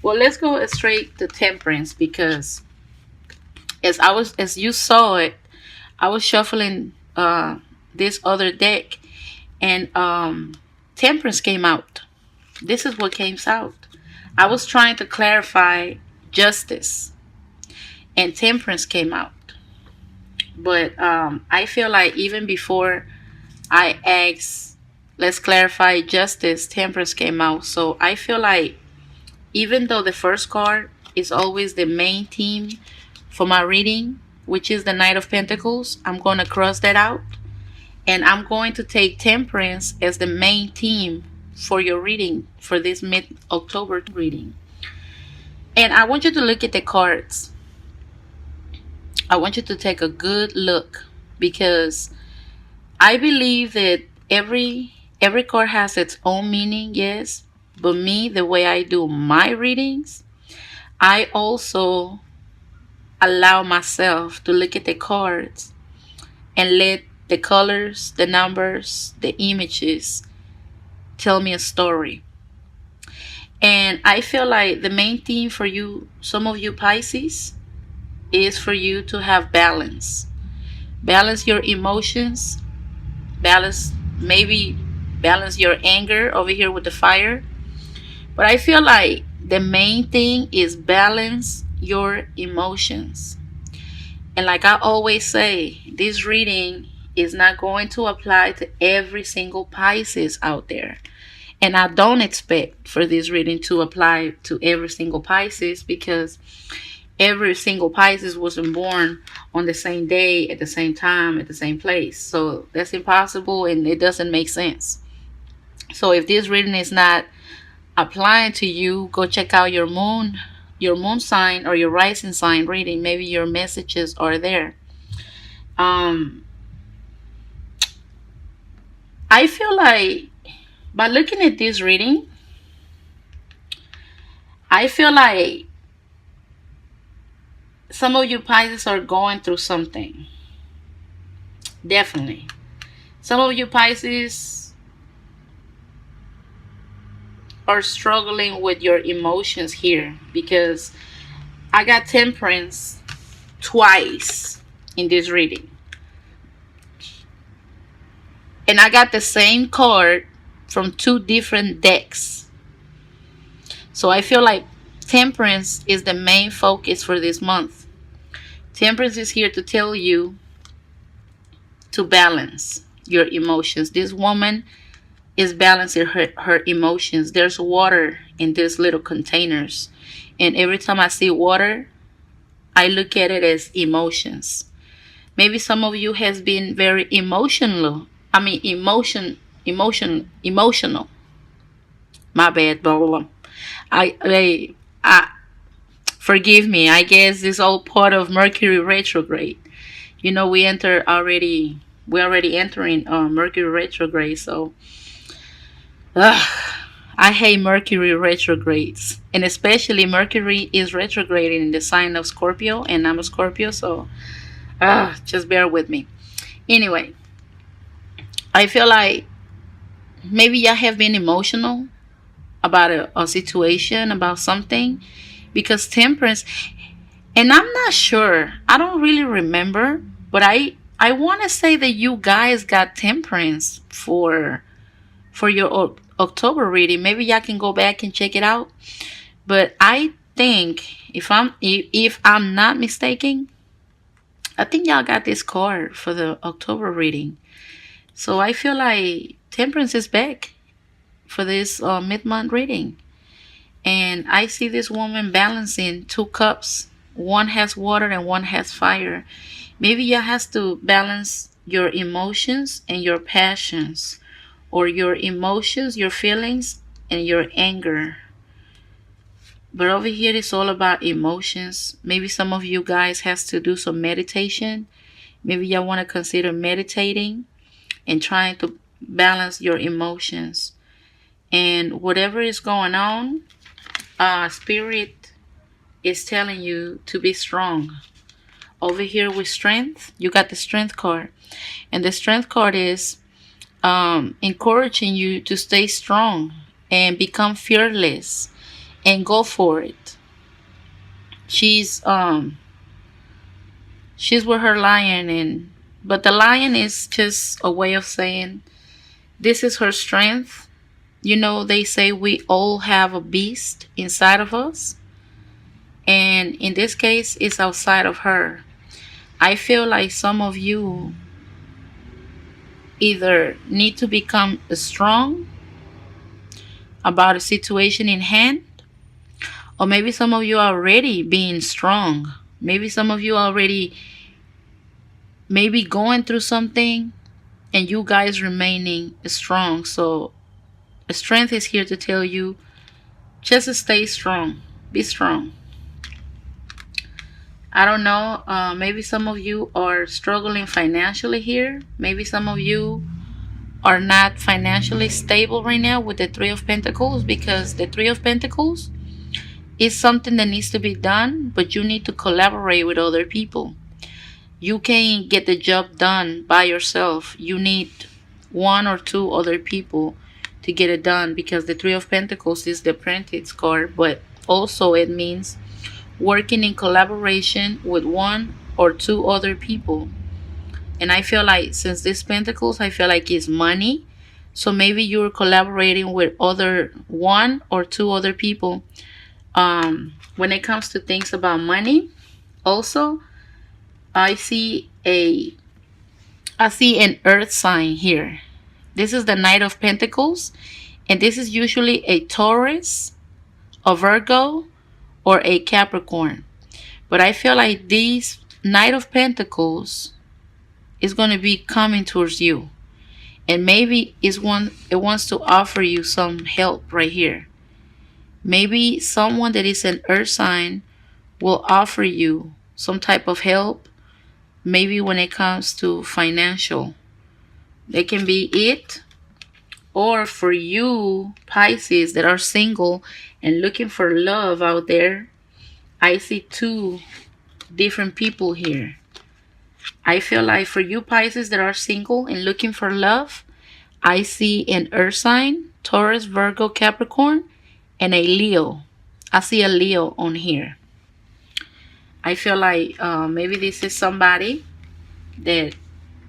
Well, let's go straight to Temperance, because as you saw it, I was shuffling this other deck, and Temperance came out. This is what came out. I was trying to clarify Justice, and Temperance came out. But I feel like even before I asked, let's clarify Justice, Temperance came out. So I feel like even though the first card is always the main theme for my reading, which is the Knight of Pentacles, I'm going to cross that out. And I'm going to take Temperance as the main theme for your reading, for this mid-October reading. And I want you to look at the cards. I want you to take a good look, because I believe that every card has its own meaning, yes. But me, the way I do my readings, I also allow myself to look at the cards and let the colors, the numbers, the images tell me a story. And I feel like the main theme for you, some of you Pisces, is for you to have balance. Balance your emotions. Maybe balance your anger over here with the fire. But I feel like the main thing is balance your emotions. And like I always say, this reading is not going to apply to every single Pisces out there. And I don't expect for this reading to apply to every single Pisces, because every single Pisces wasn't born on the same day, at the same time, at the same place. So that's impossible, and it doesn't make sense. So if this reading is not applying to you, go check out your moon sign or your rising sign reading. Maybe your messages are there. I feel like by looking at this reading, I feel like some of you Pisces are going through something. Definitely. Some of you Pisces are struggling with your emotions here, because I got Temperance twice in this reading. And I got the same card from two different decks. So I feel like Temperance is the main focus for this month. Temperance is here to tell you to balance your emotions. This woman is balancing her emotions. There's water in these little containers. And every time I see water, I look at it as emotions. Maybe some of you has been very emotional. Emotional. My bad, blah, blah, blah. I forgive me. I guess it's all part of Mercury retrograde. You know, we're already entering Mercury retrograde. So, I hate Mercury retrogrades, and especially Mercury is retrograding in the sign of Scorpio, and I'm a Scorpio, so just bear with me. Anyway, I feel like maybe y'all have been emotional about a situation, about something, because Temperance, and I'm not sure, I don't really remember, but I want to say that you guys got Temperance for your October reading. Maybe y'all can go back and check it out. But I think if I'm not mistaken, I think y'all got this card for the October reading. So I feel like Temperance is back for this mid-month reading. And I see this woman balancing two cups. One has water and one has fire. Maybe you have to balance your emotions and your passions, or your emotions, your feelings, and your anger. But over here, it's all about emotions. Maybe some of you guys has to do some meditation. Maybe y'all want to consider meditating and trying to balance your emotions. And whatever is going on, Spirit is telling you to be strong. Over here with Strength, you got the Strength card. And the Strength card is encouraging you to stay strong and become fearless and go for it. She's with her lion, and but the lion is just a way of saying this is her strength. You know, they say we all have a beast inside of us, and in this case it's outside of her. I feel like some of you either need to become strong about a situation in hand, or maybe some of you are already being strong. Maybe some of you already maybe going through something and you guys remaining strong. So strength is here to tell you just stay strong. Be strong. I don't know. Maybe some of you are struggling financially here. Maybe some of you are not financially stable right now with the Three of Pentacles, because the Three of Pentacles is something that needs to be done, but you need to collaborate with other people. You can't get the job done by yourself. You need one or two other people to get it done, because the Three of Pentacles is the apprentice card, but also it means working in collaboration with one or two other people. And I feel like since this Pentacles, I feel like it's money. So maybe you're collaborating with other one or two other people. When it comes to things about money, also, I see an earth sign here. This is the Knight of Pentacles, and this is usually a Taurus, a Virgo, or a Capricorn. But I feel like this Knight of Pentacles is going to be coming towards you, and maybe it wants to offer you some help right here. Maybe someone that is an earth sign will offer you some type of help. Maybe when it comes to financial, it can be it. Or for you Pisces that are single and looking for love out there, I see two different people here. I feel like for you Pisces that are single and looking for love, I see an earth sign, Taurus, Virgo, Capricorn, and a Leo. I see a Leo on here. I feel like maybe this is somebody that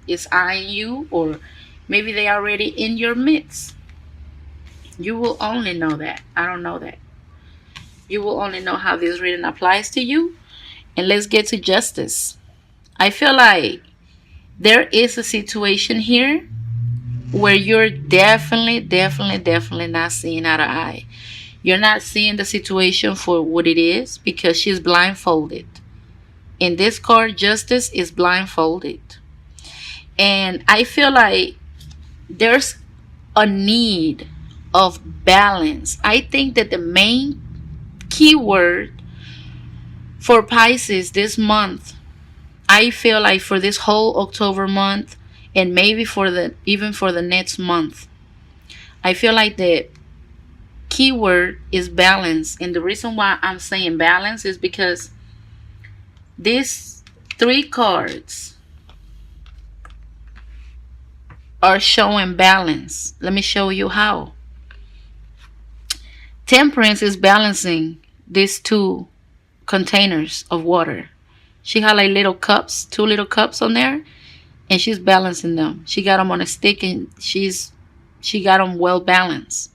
is eyeing you, or maybe they are already in your midst. You will only know that. I don't know that. You will only know how this reading applies to you. And let's get to justice. I feel like there is a situation here where you're definitely not seeing eye to eye. You're not seeing the situation for what it is, because she's blindfolded. In this card, justice is blindfolded. And I feel like there's a need of balance. I think that the main keyword for Pisces this month, I feel like for this whole October month, and maybe even for the next month, I feel like the keyword is balance. And the reason why I'm saying balance is because these three cards are showing balance. Let me show you how. Temperance is balancing these two containers of water. She had like little cups, two little cups on there, and she's balancing them. She got them on a stick, and she got them well balanced.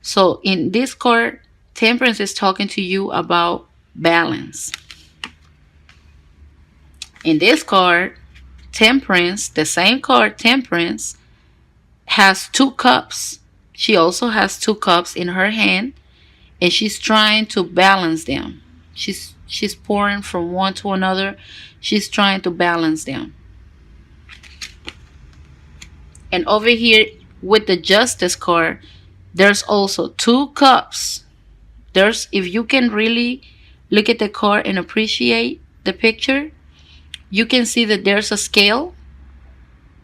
So in this card, Temperance is talking to you about balance. In this card, Temperance, the same card, Temperance, has two cups. She also has two cups in her hand, and she's trying to balance them. She's pouring from one to another. She's trying to balance them. And over here with the Justice card, there's also two cups. If you can really look at the card and appreciate the picture, you can see that there's a scale,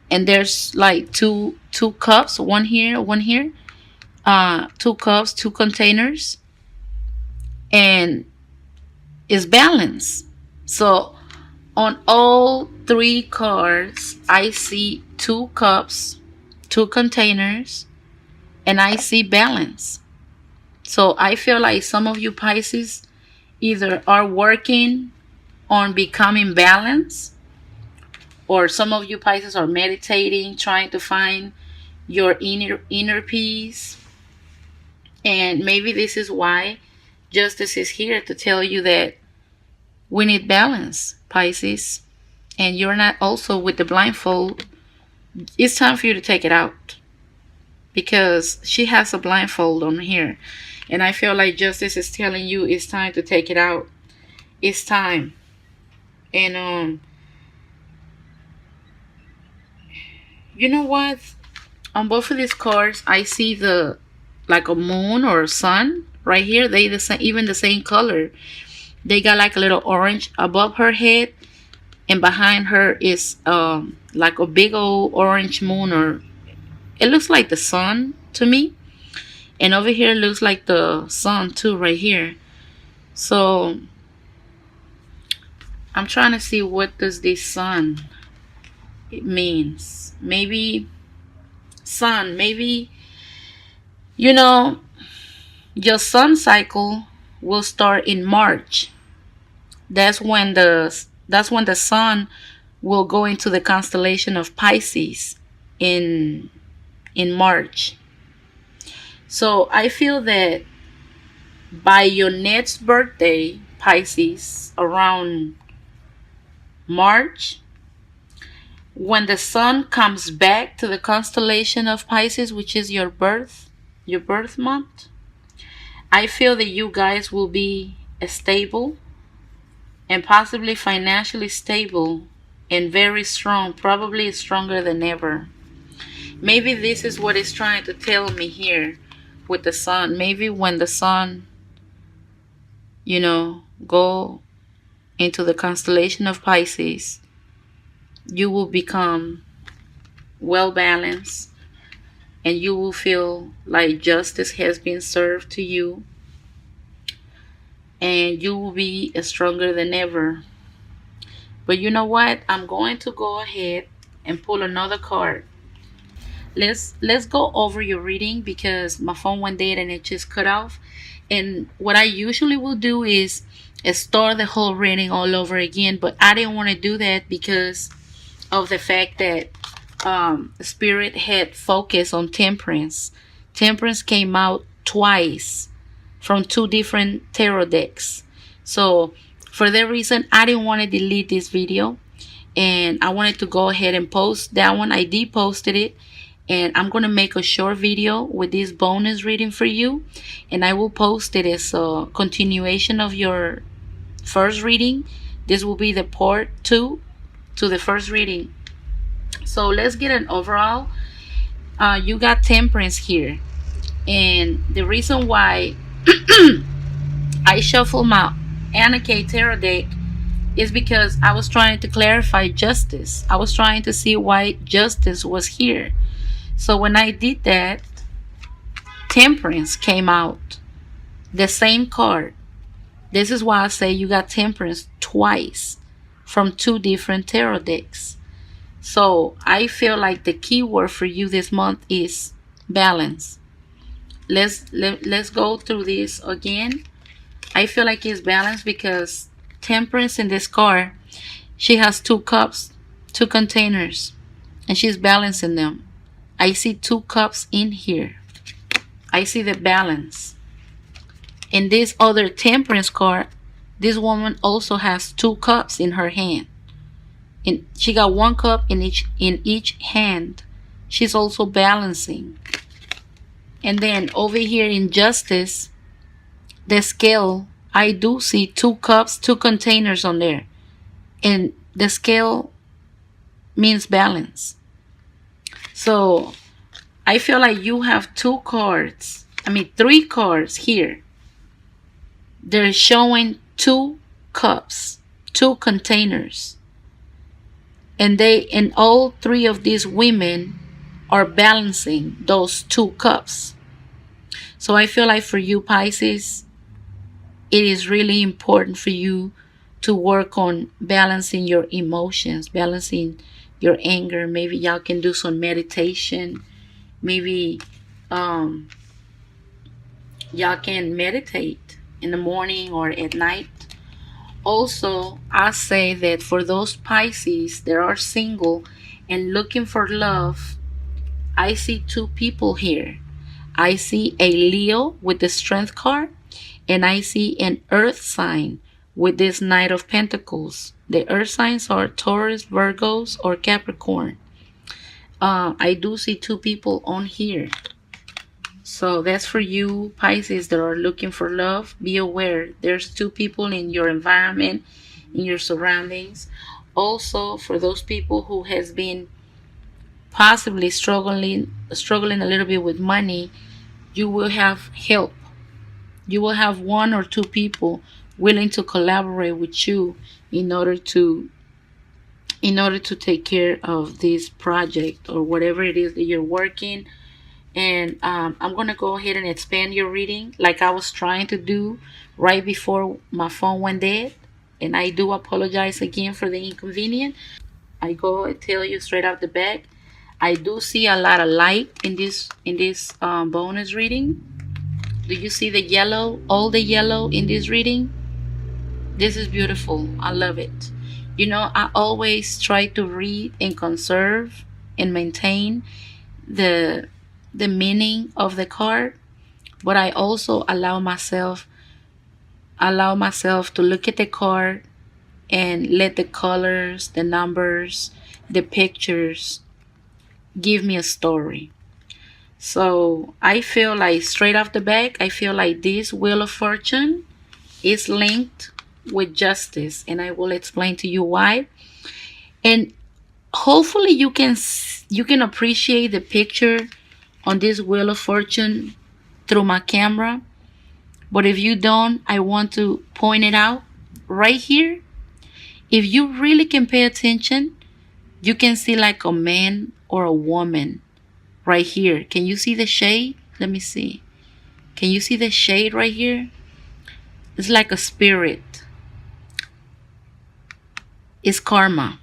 and there's like two cups, one here, one here, two cups, two containers, and it's balanced. So on all three cards, I see two cups, two containers, and I see balance. So I feel like some of you Pisces either are working on becoming balanced, or some of you Pisces are meditating, trying to find your inner peace. And maybe this is why Justice is here to tell you that we need balance, Pisces. And you're not also with the blindfold. It's time for you to take it out, because she has a blindfold on here. And I feel like Justice is telling you it's time to take it out. It's time. And you know what? On both of these cards, I see the like a moon or a sun right here. They the same, even the same color. They got like a little orange above her head, and behind her is like a big old orange moon, or it looks like the sun to me. And over here it looks like the sun too, right here. So I'm trying to see what does this sun it means. Maybe sun, maybe you know your sun cycle will start in March. That's when the sun will go into the constellation of Pisces in March. So I feel that by your next birthday, Pisces, around March, when the sun comes back to the constellation of Pisces, which is your birth month, I feel that you guys will be stable and possibly financially stable and very strong, probably stronger than ever. Maybe this is what it's trying to tell me here with the sun. Maybe when the sun, go into the constellation of Pisces, you will become well balanced, and you will feel like justice has been served to you, and you will be stronger than ever. But you know what? I'm going to go ahead and pull another card. Let's go over your reading, because my phone went dead and it just cut off. And what I usually will do is start the whole reading all over again, but I didn't want to do that because of the fact that Spirit had focused on Temperance. Temperance came out twice from two different tarot decks. So for that reason, I didn't want to delete this video, and I wanted to go ahead and post that one. I deposted it, and I'm going to make a short video with this bonus reading for you, and I will post it as a continuation of your first reading. This will be the part 2 to the first reading. So let's get an overall. You got Temperance here, and the reason why I shuffled my Anna K tarot deck is because I was trying to clarify justice. I was trying to see why justice was here. So when I did that, Temperance came out, the same card. This is why I say you got Temperance twice from two different tarot decks. So I feel like the key word for you this month is balance. Let's go through this again. I feel like it's balanced because Temperance in this card, she has 2 cups, 2 containers, and she's balancing them. I see 2 cups in here. I see the balance. In this other Temperance card, this woman also has 2 cups in her hand. And she got 1 cup in each hand. She's also balancing. And then over here in Justice, the scale, I do see 2 cups, 2 containers on there. And the scale means balance. So I feel like you have 3 cards here. They're showing 2 cups, 2 containers. And all 3 of these women are balancing those 2 cups. So I feel like for you, Pisces, it is really important for you to work on balancing your emotions, balancing your anger. Maybe y'all can do some meditation. Maybe Y'all can meditate in the morning or at night. Also, I say that for those Pisces that are single and looking for love, I see two people here. I see a Leo with the Strength card, and I see an Earth sign with this Knight of Pentacles. The Earth signs are Taurus, Virgos, or Capricorn. I do see two people on here. So that's for you Pisces that are looking for love. Be aware there's two people in your environment, in your surroundings. Also, for those people who has been possibly struggling a little bit with money, you will have help. You will have one or two people willing to collaborate with you in order to take care of this project or whatever it is that you're working. And I'm going to go ahead and expand your reading like I was trying to do right before my phone went dead. And I do apologize again for the inconvenience. I go and tell you straight off the bat, I do see a lot of light in this bonus reading. Do you see the yellow, all the yellow in this reading? This is beautiful. I love it. You know, I always try to read and conserve and maintain the meaning of the card, but I also allow myself to look at the card and let the colors, the numbers, the pictures give me a story. So I feel like straight off the back, I feel like this Wheel of Fortune is linked with justice, and I will explain to you why. And hopefully you can appreciate the picture on this Wheel of Fortune through my camera. But if you don't, I want to point it out right here. If you really can pay attention, you can see like a man or a woman right here. Can you see the shade? Let me see. Can you see the shade right here? It's like a spirit. It's karma.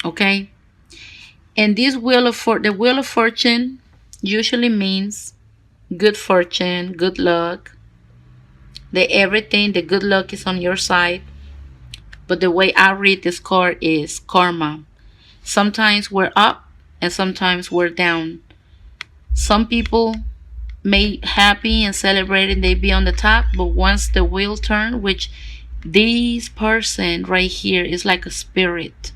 Okay? And this the Wheel of Fortune usually means good fortune, good luck. The good luck is on your side. But the way I read this card is karma. Sometimes we're up and sometimes we're down. Some people may happy and celebrating they be on the top, but once the wheel turn, which this person right here is like a spirit.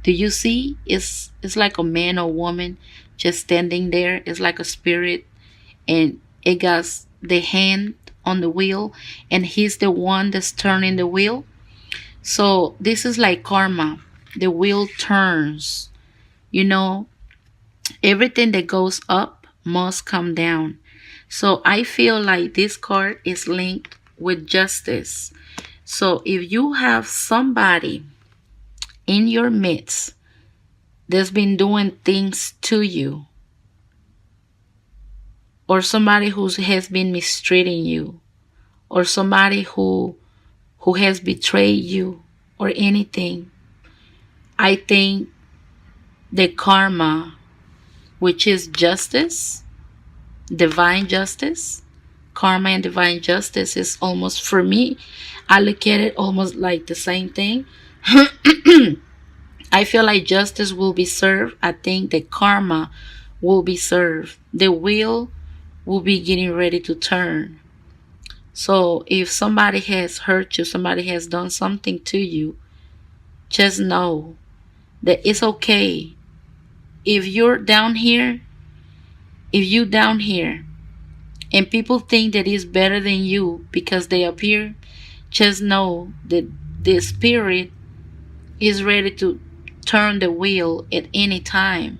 Do you see? It's like a man or woman just standing there. It's like a spirit, and it got the hand on the wheel, and he's the one that's turning the wheel. So this is like karma. The wheel turns. You know, everything that goes up must come down. So I feel like this card is linked with justice. So if you have somebody in your midst that's been doing things to you, or somebody who has been mistreating you, or somebody who has betrayed you or anything, I think the karma, which is justice, divine justice, karma and divine justice is almost, for me, I look at it almost like the same thing. I feel like justice will be served. I think that karma will be served. The wheel will be getting ready to turn. So if somebody has hurt you, somebody has done something to you, just know that it's okay. If you're down here, and people think that it's better than you because they appear, just know that the spirit is ready to turn the wheel at any time.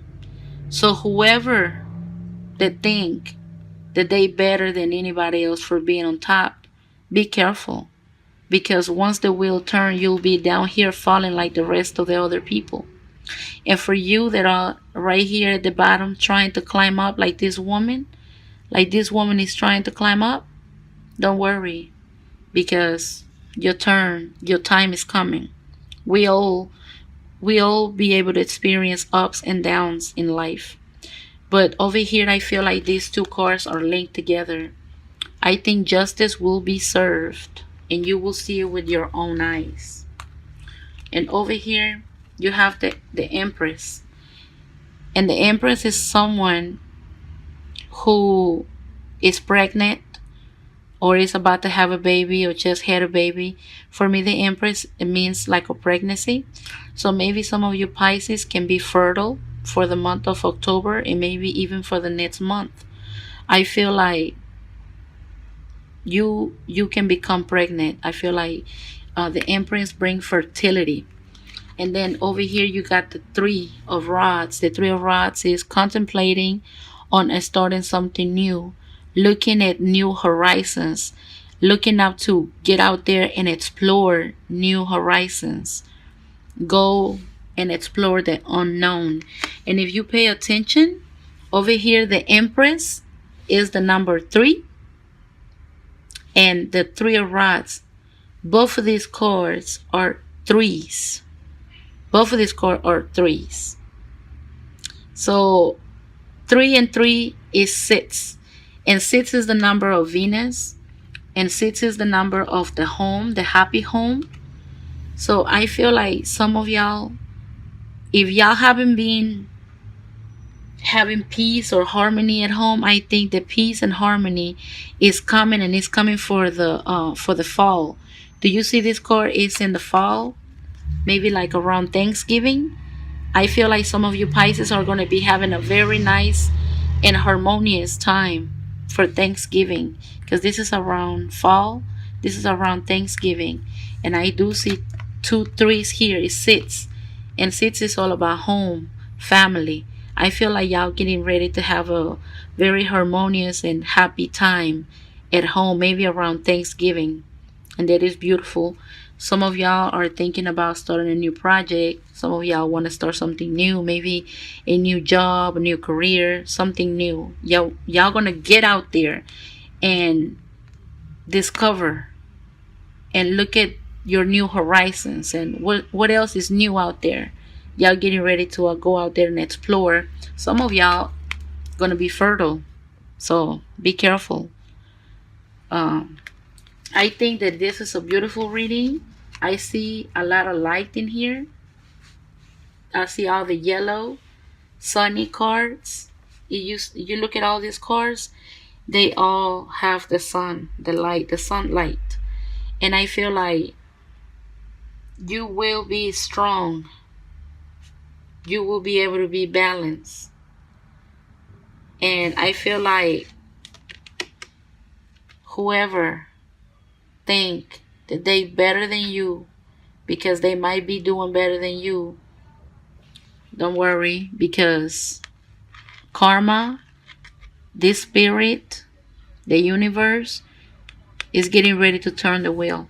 So whoever that think that they better than anybody else for being on top, be careful. Because once the wheel turns, you'll be down here falling like the rest of the other people. And for you that are right here at the bottom trying to climb up like this woman is trying to climb up, don't worry. Because your time is coming. We all be able to experience ups and downs in life. But over here, I feel like these two cards are linked together. I think justice will be served, and you will see it with your own eyes. And over here, you have the Empress. And the Empress is someone who is pregnant or is about to have a baby or just had a baby. For me, the Empress, it means like a pregnancy. So maybe some of you Pisces can be fertile for the month of October and maybe even for the next month. I feel like you can become pregnant. I feel like the Empress bring fertility. And then over here you got the Three of Rods. The Three of Rods is contemplating on starting something new, looking at new horizons, looking up to get out there and explore new horizons. Go and explore the unknown. And if you pay attention, over here the Empress is the number 3 and the Three of Rods. Both of these cards are threes. Both of these cards are threes. So 3 and 3 is 6. And 6 is the number of Venus. And 6 is the number of the home, the happy home. So I feel like some of y'all, if y'all haven't been having peace or harmony at home, I think the peace and harmony is coming, and it's coming for the fall. Do you see this card is in the fall? Maybe like around Thanksgiving. I feel like some of you Pisces are going to be having a very nice and harmonious time for Thanksgiving, because this is around fall. This is around Thanksgiving. And I do see 2 3s here. Is 6. And 6 is all about home, family. I feel like y'all getting ready to have a very harmonious and happy time at home, maybe around Thanksgiving. And that is beautiful. Some of y'all are thinking about starting a new project. Some of y'all want to start something new, maybe a new job, a new career, something new. Y'all gonna get out there and discover and look at your new horizons and what else is new out there. Y'all getting ready to go out there and explore. Some of y'all gonna be fertile, so be careful. I think that this is a beautiful reading. I see a lot of light in here. I see all the yellow sunny cards. You look at all these cards, they all have the sun, the light, the sunlight. And I feel like you will be strong. You will be able to be balanced. And I feel like whoever think that they better than you because they might be doing better than you, don't worry, because karma, this spirit, the universe is getting ready to turn the wheel.